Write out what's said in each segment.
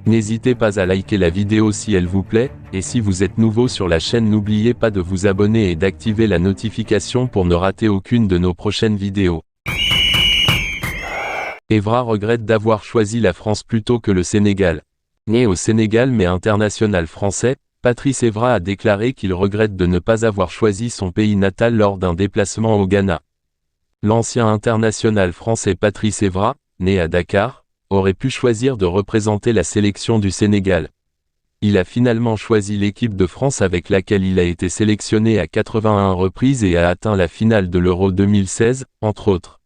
N'hésitez pas à liker la vidéo si elle vous plaît, et si vous êtes nouveau sur la chaîne n'oubliez pas de vous abonner et d'activer la notification pour ne rater aucune de nos prochaines vidéos. Evra regrette d'avoir choisi la France plutôt que le Sénégal. Né au Sénégal mais international français, Patrice Evra a déclaré qu'il regrette de ne pas avoir choisi son pays natal lors d'un déplacement au Ghana. L'ancien international français Patrice Evra, né à Dakar, aurait pu choisir de représenter la sélection du Sénégal. Il a finalement choisi l'équipe de France avec laquelle il a été sélectionné à 81 reprises et a atteint la finale de l'Euro 2016, entre autres.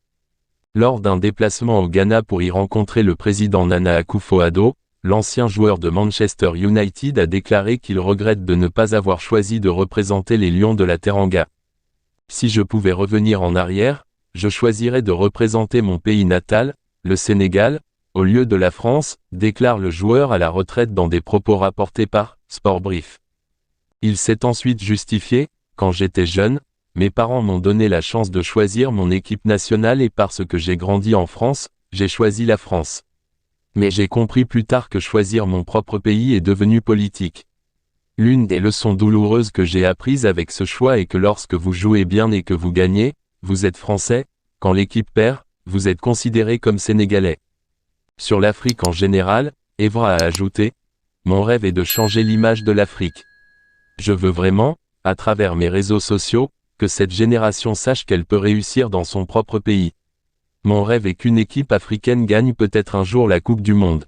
Lors d'un déplacement au Ghana pour y rencontrer le président Nana Akufo-Addo, l'ancien joueur de Manchester United a déclaré qu'il regrette de ne pas avoir choisi de représenter les Lions de la Teranga. Si je pouvais revenir en arrière, je choisirais de représenter mon pays natal, le Sénégal, au lieu de la France, déclare le joueur à la retraite dans des propos rapportés par Sport Brief. Il s'est ensuite justifié, quand j'étais jeune, mes parents m'ont donné la chance de choisir mon équipe nationale et parce que j'ai grandi en France, j'ai choisi la France. Mais j'ai compris plus tard que choisir mon propre pays est devenu politique. L'une des leçons douloureuses que j'ai apprises avec ce choix est que lorsque vous jouez bien et que vous gagnez, vous êtes français, quand l'équipe perd, vous êtes considéré comme sénégalais. Sur l'Afrique en général, Evra a ajouté « Mon rêve est de changer l'image de l'Afrique. Je veux vraiment, à travers mes réseaux sociaux, que cette génération sache qu'elle peut réussir dans son propre pays. Mon rêve est qu'une équipe africaine gagne peut-être un jour la Coupe du Monde. »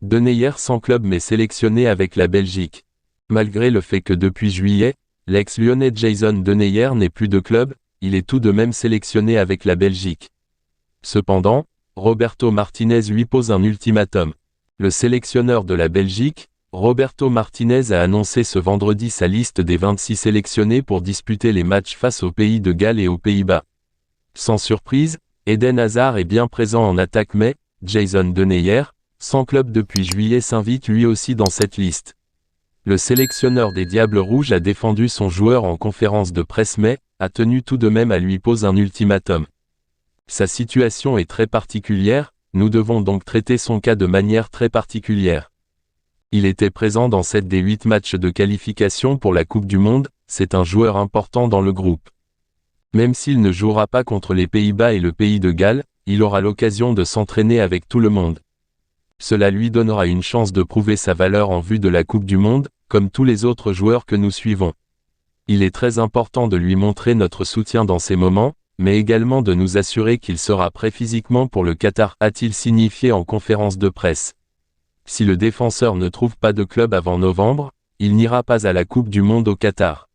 Denayer sans club mais sélectionné avec la Belgique. Malgré le fait que depuis juillet, l'ex-lyonnais Jason Denayer n'ait plus de club, il est tout de même sélectionné avec la Belgique. Cependant, Roberto Martinez lui pose un ultimatum. Le sélectionneur de la Belgique, Roberto Martinez a annoncé ce vendredi sa liste des 26 sélectionnés pour disputer les matchs face au pays de Galles et aux Pays-Bas. Sans surprise, Eden Hazard est bien présent en attaque mais, Jason Denayer, sans club depuis juillet s'invite lui aussi dans cette liste. Le sélectionneur des Diables Rouges a défendu son joueur en conférence de presse mais, a tenu tout de même à lui poser un ultimatum. Sa situation est très particulière, nous devons donc traiter son cas de manière très particulière. Il était présent dans 7 des 8 matchs de qualification pour la Coupe du Monde, c'est un joueur important dans le groupe. Même s'il ne jouera pas contre les Pays-Bas et le pays de Galles, il aura l'occasion de s'entraîner avec tout le monde. Cela lui donnera une chance de prouver sa valeur en vue de la Coupe du Monde, comme tous les autres joueurs que nous suivons. Il est très important de lui montrer notre soutien dans ces moments, mais également de nous assurer qu'il sera prêt physiquement pour le Qatar, a-t-il signifié en conférence de presse. Si le défenseur ne trouve pas de club avant novembre, il n'ira pas à la Coupe du Monde au Qatar.